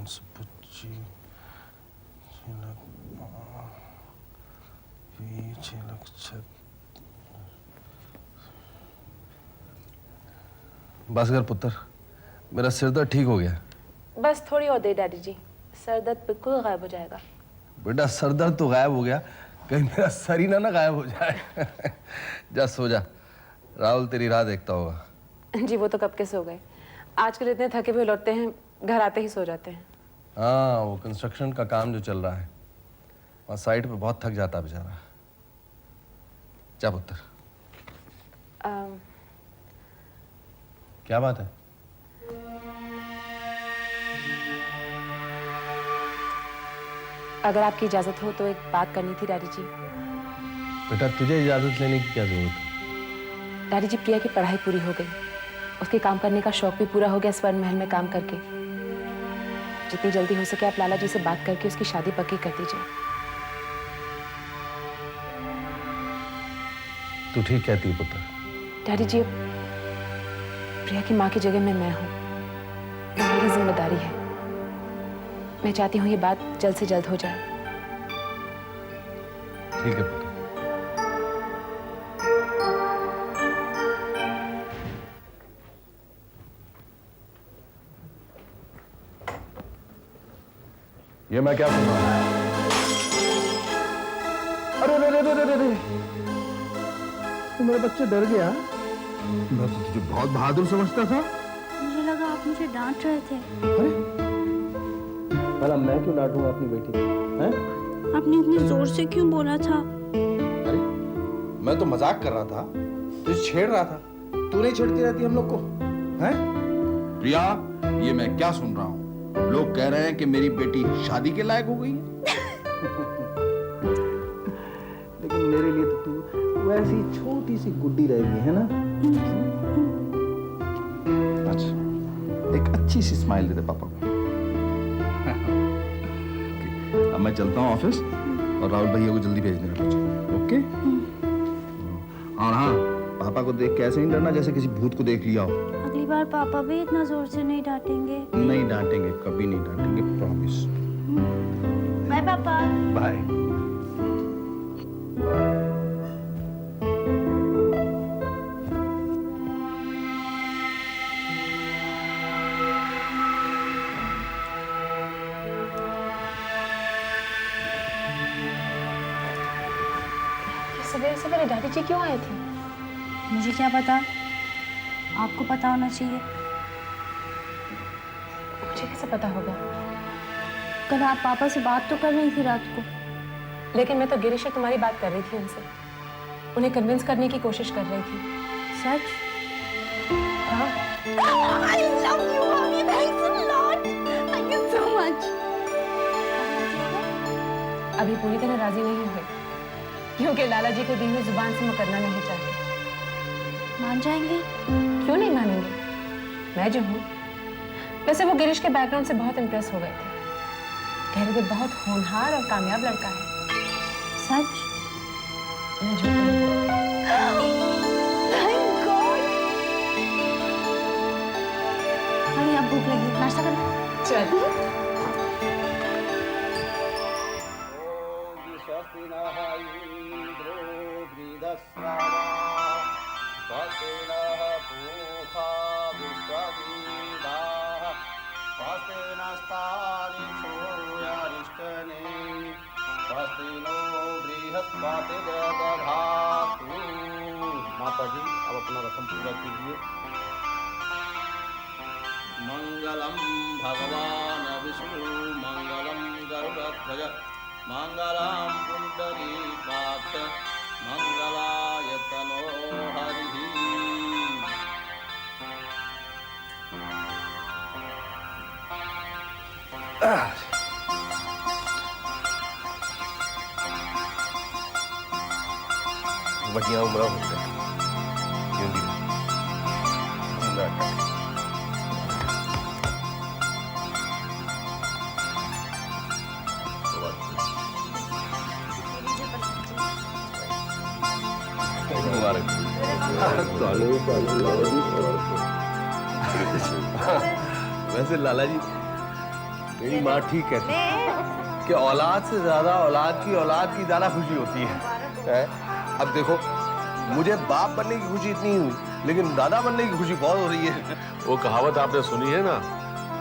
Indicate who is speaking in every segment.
Speaker 1: 525 6 लाख। बस कर पुत्र, मेरा सिर दर्द ठीक हो गया।
Speaker 2: बस थोड़ी और देर डैडी जी, सर दर्द बिल्कुल गायब हो जाएगा।
Speaker 1: बेटा सर दर्द तो गायब हो गया, कहीं मेरा सर ही ना गायब हो जाए। जा सो जा, राहुल तेरी राह देखता होगा।
Speaker 2: जी वो तो कब के सो गए, आजकल इतने थके हुए लौटते हैं, घर आते ही सो जाते हैं।
Speaker 1: हाँ, वो कंस्ट्रक्शन का काम जो चल रहा है वहाँ साइट पे बहुत थक जाता बेचारा। जा पुत्र। क्या बात है?
Speaker 2: अगर आपकी इजाजत हो तो एक बात करनी थी डैडी जी।
Speaker 1: बेटा तुझे इजाजत लेने की क्या जरूरत है?
Speaker 2: डैडी जी, प्रिया की पढ़ाई पूरी हो गई, उसके काम करने का शौक भी पूरा हो गया स्वर्ण महल में काम करके। जितनी जल्दी हो सके आप लाला जी से बात करके उसकी शादी पक्की कर दीजिए।
Speaker 1: तू ठीक कहती है पुत्र।
Speaker 2: डैडी जी, प्रिया की माँ की जगह में मैं हूँ, ये मेरी जिम्मेदारी है। मैं चाहती हूँ ये बात जल्द से जल्द हो जाए।
Speaker 1: ठीक है पुत्र। ये मैं क्या सुन रहा हूँ? अरे अरे अरे अरे अरे, तो मेरा बच्चा डर गया। मैं तो तुझे बहुत बहादुर समझता था।
Speaker 3: मुझे लगा आप मुझे डांट रहे थे।
Speaker 1: अरे भला मैं क्यों डांटूंगा अपनी बेटी को? हैं?
Speaker 3: आपने इतनी जोर से क्यों बोला था?
Speaker 1: अरे मैं तो मजाक कर रहा था, तुझे छेड़ रहा था। तू नहीं छेड़ती रहती हम लोग को, हैं?
Speaker 4: प्रिया, ये मैं क्या सुन रहा हूँ? लोग कह रहे हैं कि मेरी बेटी शादी के लायक हो गई है।
Speaker 1: लेकिन मेरे लिए तो तू वैसी छोटी सी गुड्डी रहेगी, है ना?
Speaker 4: अच्छा, एक अच्छी सी स्माइल दे दे पापा को। अब मैं चलता हूँ ऑफिस, और राहुल भैया को जल्दी भेज देना मुझे, ओके? और हाँ, पापा को देख के ऐसे नहीं डरना जैसे किसी भूत को देख लिया हो।
Speaker 3: अगली बार पापा भी इतना जोर से नहीं डांटेंगे।
Speaker 4: नहीं डांटेंगे, कभी नहीं डांटेंगे, प्रॉमिस।
Speaker 3: बाय पापा।
Speaker 4: बाय।
Speaker 2: सवेरे सवेरे डैडी जी क्यों आए थे?
Speaker 3: मुझे क्या पता, आपको पता होना चाहिए।
Speaker 2: मुझे कैसे पता होगा?
Speaker 3: कल आप पापा से बात तो कर रही थी रात को।
Speaker 2: लेकिन मैं तो गिरीश से तुम्हारी बात कर रही थी उनसे, उन्हें कन्विंस करने की कोशिश कर रही थी।
Speaker 3: सच?
Speaker 2: हाँ।
Speaker 3: I love you, mommy. Thanks a lot. Thank you so much.
Speaker 2: अभी पूरी तरह राजी नहीं हुए, क्योंकि लाला जी को दी हुई जुबान से मुकरना नहीं चाहते।
Speaker 3: मान जाएंगे?
Speaker 2: क्यों नहीं मानेंगे? मैं जो हूँ। वैसे वो गिरीश के बैकग्राउंड से बहुत इम्प्रेस हो गए थे, कह रहे थे बहुत होनहार और कामयाब लड़का है।
Speaker 3: सच?
Speaker 2: मैं झूठ नहीं बोलती।
Speaker 3: Thank God. अरे अब भूख लगी, नाश्ता करना।
Speaker 2: चल।
Speaker 1: माता जी अब अपना रसम पूरा कीजिए।
Speaker 5: मंगलम भगवान विष्णु मंगलम गरुड़ध्वज मंगलम पुंडरीकाक्ष मंगलाय तनो हरिः।
Speaker 1: बढ़िया उम्र हो गया। वैसे लाला जी मेरी माँ ठीक कहती है कि औलाद से ज्यादा औलाद की ज्यादा खुशी होती है। अब देखो, मुझे बाप बनने की खुशी इतनी हुई, लेकिन दादा बनने की खुशी बहुत हो रही है।
Speaker 6: वो कहावत आपने सुनी है ना,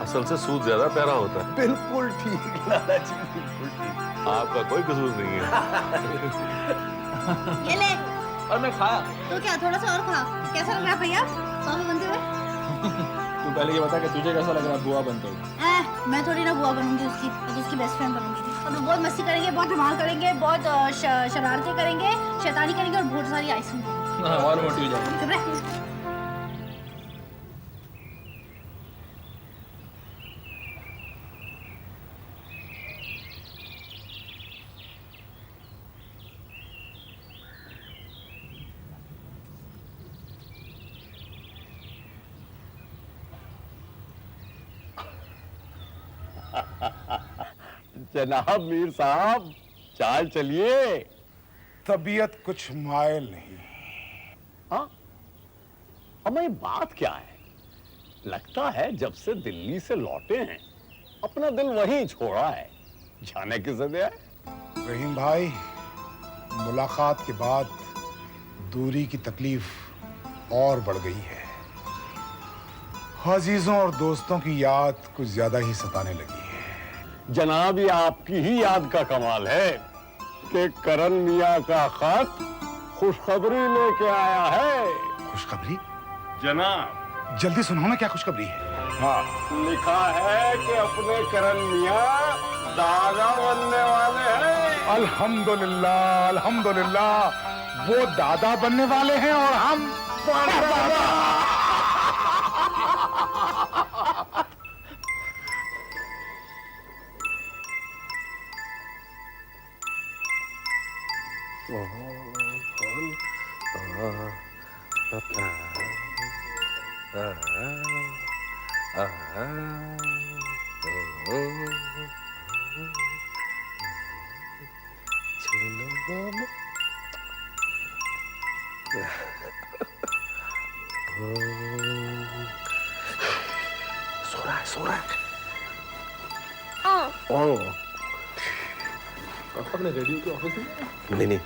Speaker 6: असल से सूद ज्यादा प्यारा होता है।
Speaker 1: बिल्कुल ठीक लाला जी, बिल्कुल ठीक।
Speaker 6: आपका कोई कसूर नहीं है।
Speaker 3: ये ले।
Speaker 5: और मैं खाया।
Speaker 3: तो क्या थोड़ा सा और खा। कैसा लग रहा है भैया पापा बनते हुए?
Speaker 5: तू पहले ये बता कि तुझे कैसा लग रहा है बुआ बनते हुए?
Speaker 3: मैं थोड़ी ना बुआ बनूंगी उसकी, मैं तो उसकी बेस्ट फ्रेंड बनूंगी। और हम बहुत मस्ती करेंगे, बहुत धमाल करेंगे, बहुत शरारतें करेंगे, शैतानी करेंगे और बहुत सारी आइसक्रीम खाएंगे।
Speaker 5: हाँ, और मोटी हो जाएगी।
Speaker 3: चुप रह।
Speaker 7: जनाब मीर साहब, चाल चलिए।
Speaker 8: तबीयत कुछ मायल नहीं।
Speaker 7: हाँ, हमें बात क्या है? लगता है जब से दिल्ली से लौटे हैं अपना दिल वहीं छोड़ा है, जाने की जिद है।
Speaker 8: रहीम भाई, मुलाकात के बाद दूरी की तकलीफ और बढ़ गई है। अजीजों और दोस्तों की याद कुछ ज्यादा ही सताने लगी है।
Speaker 7: जनाब, ये आपकी ही याद का कमाल है कि करण मियाँ का खत खुशखबरी लेके आया है।
Speaker 8: खुशखबरी?
Speaker 7: जनाब,
Speaker 8: जल्दी सुनाओ ना, क्या खुशखबरी है?
Speaker 7: हाँ, लिखा है कि अपने करण मियाँ दादा बनने वाले हैं।
Speaker 8: अल्हम्दुलिल्लाह, अल्हम्दुलिल्लाह, वो दादा बनने वाले हैं और हम परदादा।
Speaker 1: सो रहा है।
Speaker 5: अपने रेडियो के ऑफिस में?
Speaker 1: नहीं,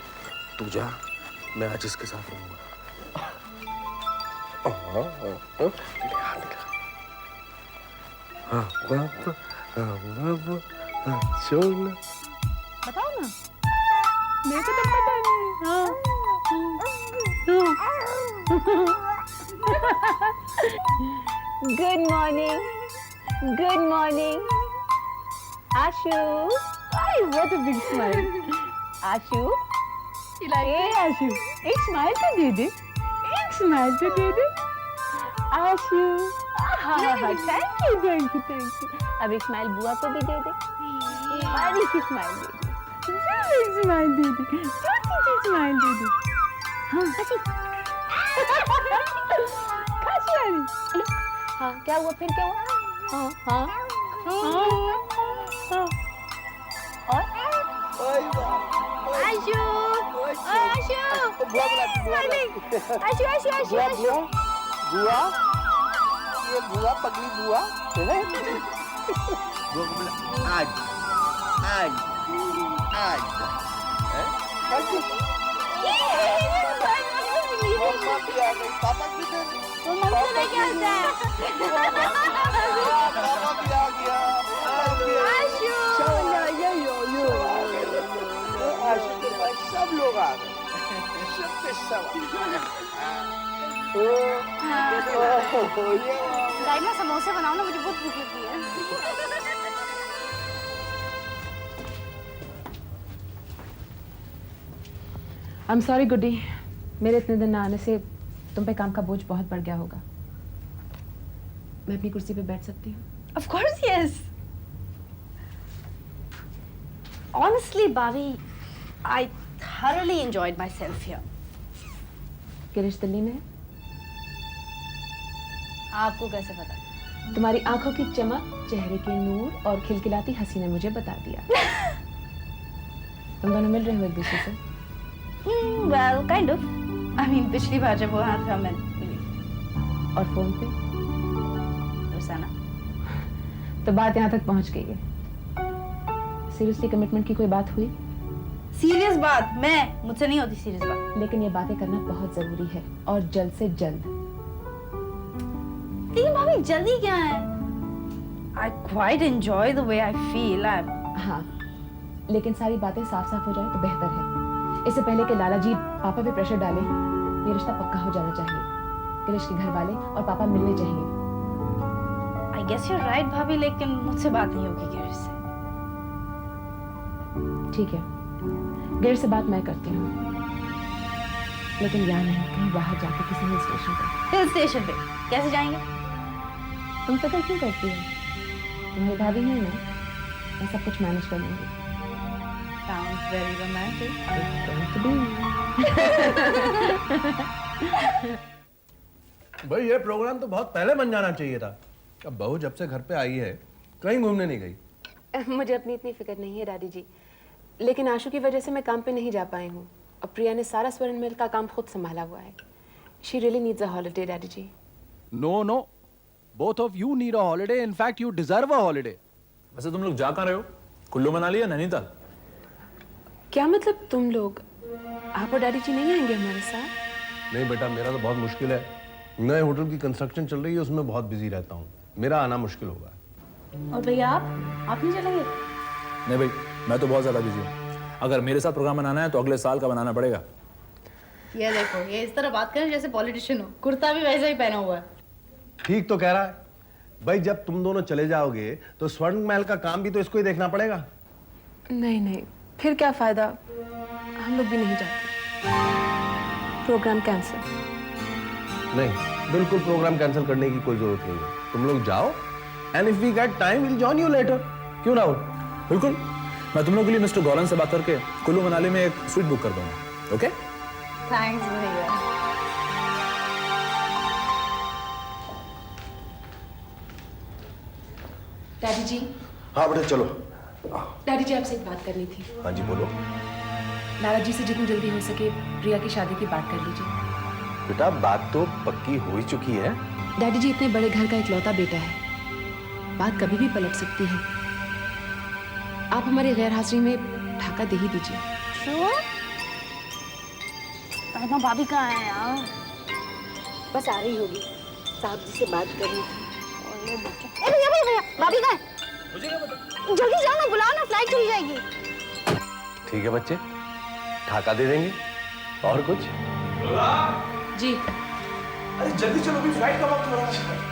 Speaker 1: तू जा, मैं आज इसके साथ रहूंगा।
Speaker 2: बताओ ना, मेरे को तो पता नहीं। Good morning, good morning Ashu. I what a big smile Ashu. ए आशु, एक स्माइल तो दे दे, एक स्माइल तो दे दे आशु। हाँ, thank you, thank you, thank you. अब एक स्माइल बुआ को भी दे दे, बड़ी सी स्माइल दे दे, एक स्माइल दे दे, छोटी सी स्माइल दे दे। हाँ, खासी वाली। हाँ, क्या हुआ फिर, क्या हुआ? हाँ, हाँ, हाँ, और आशु, आशु, स्माइलिंग, आशु, आशु, आशु, आशु।
Speaker 1: बुआ, ये बुआ, पगली बुआ। आज पापा किधर?
Speaker 3: वो मम्मी से लेके आता है।
Speaker 1: पापा भी आ गया।
Speaker 3: आशु।
Speaker 1: आशु के पास सब लोग आ गए, सब के सब।
Speaker 3: दाइमा समोसे बनाओ ना, मुझे बहुत भूख लगी है।
Speaker 2: I'm sorry गुड्डी, मेरे इतने दिन ना आने से तुम पे काम का बोझ बहुत बढ़ गया होगा। मैं अपनी कुर्सी पे बैठ सकती हूँ?
Speaker 3: Of course, yes. Honestly, Bobby, I thoroughly enjoyed myself here.
Speaker 2: Girish Delhi में है?
Speaker 3: आपको कैसे पता?
Speaker 2: तुम्हारी आंखों की चमक, चेहरे के नूर और खिलखिलाती हंसी ने मुझे बता दिया। तुम दोनों मिल रहे हो एक दूसरे से?
Speaker 3: Well, kind of. I mean, पिछली बार जब वो यहाँ था मैं मिली।
Speaker 2: और फोन पे?
Speaker 3: रुसाना।
Speaker 2: तो बात यहाँ तक पहुँच गई है। सीरियसली कमिटमेंट की कोई बात हुई?
Speaker 3: सीरियस बात? मैं मुझसे नहीं होती सीरियस बात।
Speaker 2: लेकिन ये बातें करना बहुत जरूरी है और जल्द से जल्द।
Speaker 3: लेकिन भाभी जल्दी क्या है? I quite enjoy the way I feel.
Speaker 2: हाँ, लेकिन सारी बातें साफ साफ हो जाए तो बेहतर है। इससे पहले कि लाला जी पापा पे प्रेशर डालें, ये रिश्ता पक्का हो जाना चाहिए। गिरीश के घर वाले और पापा मिलने चाहिए।
Speaker 3: I guess you're right भाभी, लेकिन मुझसे बात नहीं होगी गिरीश से।
Speaker 2: ठीक है, गिरीश से बात मैं करती हूँ, लेकिन यहाँ नहीं, कहीं बाहर जाके किसी हिल स्टेशन पर।
Speaker 3: हिल स्टेशन पे कैसे जाएंगे?
Speaker 2: तुम फिक्र क्यों करती हो? तुम्हारी भाभी है ना, मैं सब कुछ मैनेज कर लूंगी।
Speaker 3: Sounds very romantic.
Speaker 1: भाई ये प्रोग्राम तो बहुत पहले बन जाना चाहिए था। अब बहू जब से घर पे आई है कहीं घूमने नहीं गई।
Speaker 9: मुझे अपनी इतनी फिक्र नहीं है डैडी जी, लेकिन आशु की वजह से मैं काम पे नहीं जा पाई हूँ और प्रिया ने सारा स्वर्ण मिल का काम खुद संभाला हुआ है। She really needs a holiday daddy ji.
Speaker 5: No no, both of you need a holiday, in fact you deserve a holiday. वैसे तुम लोग जा कहाँ रहे हो? कुल्लू मनाली या नैनीताल?
Speaker 9: क्या मतलब तुम लोग? आप और डैडी जी नहीं आएंगे हमारे साथ?
Speaker 1: नहीं बेटा, मेरा तो बहुत मुश्किल है। नए होटल की कंस्ट्रक्शन चल रही है, उसमें बहुत बिजी रहता हूँ, मेरा आना मुश्किल होगा।
Speaker 3: और भैया आप नहीं चलेंगे?
Speaker 5: नहीं भाई, मैं तो बहुत ज्यादा बिजी हूँ। अगर मेरे साथ प्रोग्राम बनाना है तो अगले साल का बनाना पड़ेगा।
Speaker 3: ये देखो, ये इस तरह बात करें जैसे पॉलिटिशियन हो। कुर्ता भी वैसे ही पहना हुआ है।
Speaker 1: ठीक तो कह रहा है भाई, जब तुम दोनों चले जाओगे तो स्वर्ण महल का काम भी तो इसको ही देखना पड़ेगा।
Speaker 9: नहीं नहीं, फिर क्या फायदा, हम लोग भी नहीं जाते। Program cancel.
Speaker 1: नहीं, बिल्कुल प्रोग्राम कैंसिल करने की कोई जरूरत नहीं है। तुम लोग जाओ, and if we get time will join you later. क्यों राहुल?
Speaker 5: बिल्कुल, मैं तुम लोगों के लिए मिस्टर गौरन से बात करके कुल्लू मनाली में एक स्वीट बुक कर दूंगा। ओके?
Speaker 3: थैंक्स भैया।
Speaker 9: डैडी जी।
Speaker 1: हाँ बेटा चलो।
Speaker 9: डैडी जी आपसे एक बात करनी थी।
Speaker 1: हाँ जी बोलो।
Speaker 9: लाला जी से जितनी जल्दी हो सके प्रिया की शादी की बात कर लीजिए।
Speaker 1: बेटा बात तो पक्की हो ही चुकी है।
Speaker 9: डैडी जी इतने बड़े घर का इकलौता बेटा है, बात कभी भी पलट सकती है। आप हमारी गैर हाजिरी में ढाका दे ही दीजिए।
Speaker 3: भाभी कहाँ है यार?
Speaker 9: बस आ रही होगी, साहब जी से बात करनी थी।
Speaker 3: भैया भैया भैया, भाभी कहाँ है? मुझे क्या पता? जल्दी जाओ ना, बुलाओ ना, फ्लाइट चली जाएगी।
Speaker 1: ठीक है बच्चे, ढाका दे देंगे। और कुछ?
Speaker 9: जी।
Speaker 5: अरे जल्दी चलो, भी फ्लाइट का वक्त हो रहा है।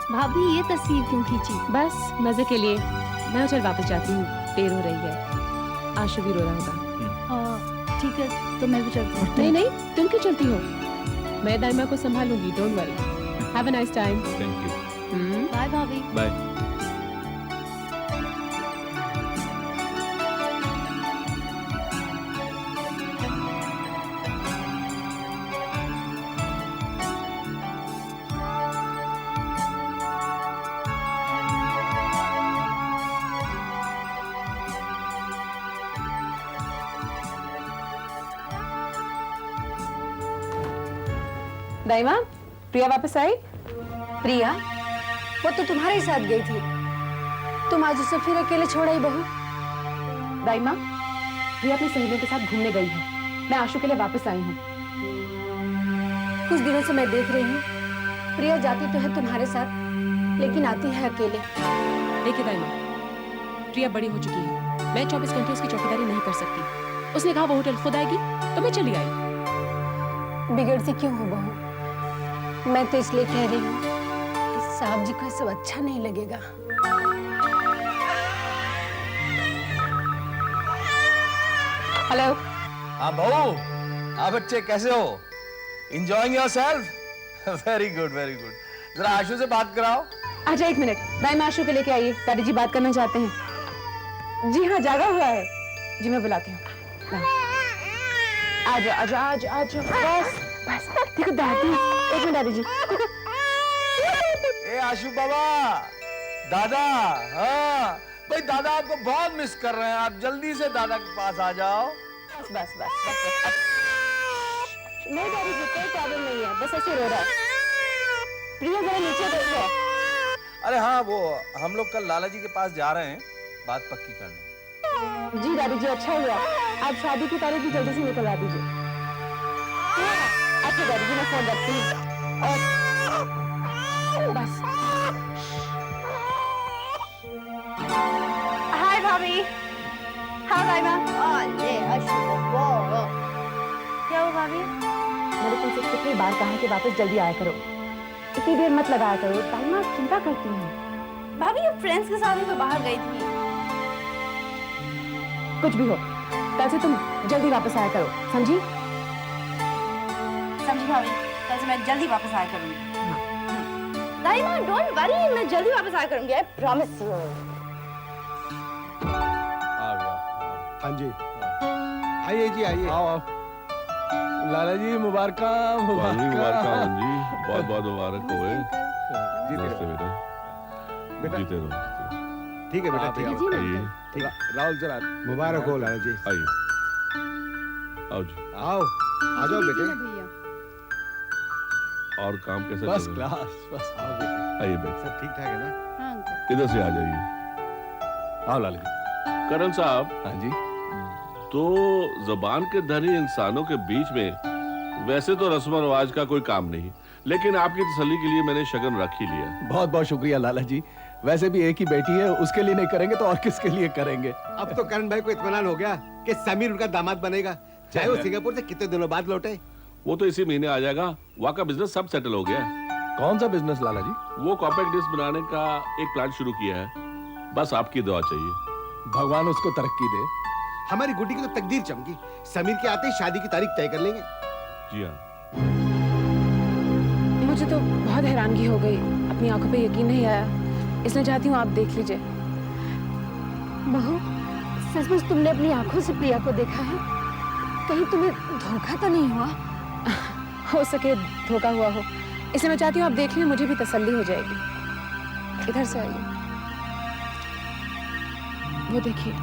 Speaker 3: भाभी ये तस्वीर क्यों खींची?
Speaker 9: बस मजे के लिए। मैं चल वापस जाती हूँ, देर हो रही है। आशु भी रो रहा होगा।
Speaker 3: ठीक है, तो मैं भी चलती हूँ।
Speaker 9: नहीं नहीं, तुम क्यों चलती हो? मैं दाइमा को संभालूंगी, don't worry. Have a nice time.
Speaker 5: Thank you.
Speaker 3: Bye भाभी।
Speaker 5: बाय।
Speaker 2: दाइमा, प्रिया वापस आई?
Speaker 3: प्रिया, वो तो तुम्हारे साथ गई थी, तुम आज उसे फिर अकेले छोड़ाई बहू।
Speaker 2: दाइमा, प्रिया अपनी सहेलियों के साथ घूमने गई है। मैं आशु के लिए वापस आई हूँ।
Speaker 3: कुछ दिनों से मैं देख रही हूँ, प्रिया जाती तो है तुम्हारे साथ, लेकिन आती है अकेले।
Speaker 10: देखिए दाइमा, प्रिया बड़ी हो चुकी है, मैं 24 घंटे उसकी चौकीदारी नहीं कर सकती। उसने कहा वो होटल खुद आएगी, तो मैं चली आई।
Speaker 3: बिगड़ती क्यों हो बहू? मैं तो इसलिए कह रही हूँ कि साहब जी को सब अच्छा नहीं लगेगा।
Speaker 2: हेलो।
Speaker 4: हाँ बहू, हाँ बच्चे कैसे हो? Enjoying yourself? Very good, very good. जरा आशु से बात कराओ।
Speaker 2: अच्छा 1 मिनट, दाइमा आशु को लेके आइए, दादी जी बात करना चाहते हैं। जी हाँ, जागा हुआ है। जी मैं बुलाती हूँ। आजा आजा आजा आजा, बस बस। देखो दादी, 1 मिनट दादी जी।
Speaker 4: ए आशु बाबा, दादा, हाँ भाई दादा आपको बहुत मिस कर रहे हैं, आप जल्दी से दादा के पास आ जाओ।
Speaker 2: बस बस बस बस। नहीं दादी जी, कोई प्रॉब्लम नहीं है, बस ऐसे रो रहा है। प्रिया जरा नीचे देखो।
Speaker 4: अरे हाँ, वो हम लोग कल लाला जी के पास जा रहे हैं बात पक्की करने।
Speaker 2: जी दादी जी, अच्छा हुआ आप शादी की तारीख भी जल्दी से निकलवा दीजिए। अच्छा दादी जी, मैं फोन रखती हूँ। और बस। हाय भाभी। हाय दाइमा। क्या हुआ भाभी? मैंने तुमसे कितनी बार कहा है कि वापस जल्दी आया करो, इतनी देर मत लगाया करो। दाइमा चिंता करती हूँ।
Speaker 3: भाभी ये फ्रेंड्स के साथ ही तो बाहर गई थी।
Speaker 2: कुछ भी हो, कल से तुम जल्दी वापस आया करो, समझी?
Speaker 3: समझी भाभी, कल से मैं जल्दी वापस आया करूंगी। दाइमा डोंट वरी, मैं जल्दी वापस आया करूंगी, आई प्रॉमिस यू।
Speaker 8: हाँ जी, आइए जी आइए।
Speaker 5: आओ आओ। लाला जी मुबारक
Speaker 6: मुबारक जी,
Speaker 5: मुबारक।
Speaker 6: बहुत बहुत मुबारक हो।
Speaker 8: जीते
Speaker 6: बेटा,
Speaker 8: बेटा
Speaker 6: जीते रहो।
Speaker 8: ठीक है बेटा, ठीक है।
Speaker 6: आइए,
Speaker 8: ठीक है,
Speaker 5: राहुल जरा
Speaker 8: मुबारक हो लाला जी।
Speaker 6: आइए, आओ जी।
Speaker 8: आओ, आ जाओ बेटे।
Speaker 6: और काम कैसा
Speaker 5: बस
Speaker 6: चल रहा है?
Speaker 5: क्लास, बस।
Speaker 8: आओ बेटे,
Speaker 6: आइए बेटा,
Speaker 8: सब ठीक ठाक है ना?
Speaker 6: इधर से आ जाइए।
Speaker 5: आओ लाला जी।
Speaker 6: करण साहब,
Speaker 5: हाँ जी।
Speaker 6: तो जबान के धनी इंसानों के बीच में वैसे तो रस्म रिवाज का कोई काम नहीं, लेकिन आपकी तसल्ली के लिए मैंने शगन रख ही लिया।
Speaker 5: बहुत बहुत शुक्रिया लाला जी। वैसे भी एक ही बेटी है, उसके लिए नहीं करेंगे तो और किसके लिए करेंगे?
Speaker 8: अब तो करण भाई को इत्मीनान हो गया कि समीर उनका दामाद बनेगा, चाहे वो सिंगापुर से कितने दिनों बाद लौटे।
Speaker 6: वो तो इसी महीने आ जाएगा। वहाँ का बिजनेस सब सेटल हो गया।
Speaker 5: कौन सा बिजनेस लाला जी?
Speaker 6: वो कॉम्पैक्ट डिस्क बनाने का एक प्लांट शुरू किया है, बस आपकी दुआ चाहिए।
Speaker 5: भगवान उसको तरक्की दे।
Speaker 8: हमारी गुड्डी की तो तकदीर चमकी, समीर के आते ही शादी की तारीख तय कर लेंगे।
Speaker 6: जी हाँ।
Speaker 2: मुझे तो बहुत हैरानगी हो गई, अपनी आंखों पे यकीन नहीं आया, इसलिए चाहती हूँ आप देख लीजिए।
Speaker 3: बहू, सचमुच तुमने अपनी आंखों से प्रिया को देखा है? कहीं तुम्हें धोखा तो नहीं हुआ?
Speaker 2: हो सके धोखा हुआ हो, इसलिए मैं चाहती हूँ आप देख लीजिए, मुझे भी तसल्ली हो जाएगी। इधर से आइए, वो देखिए।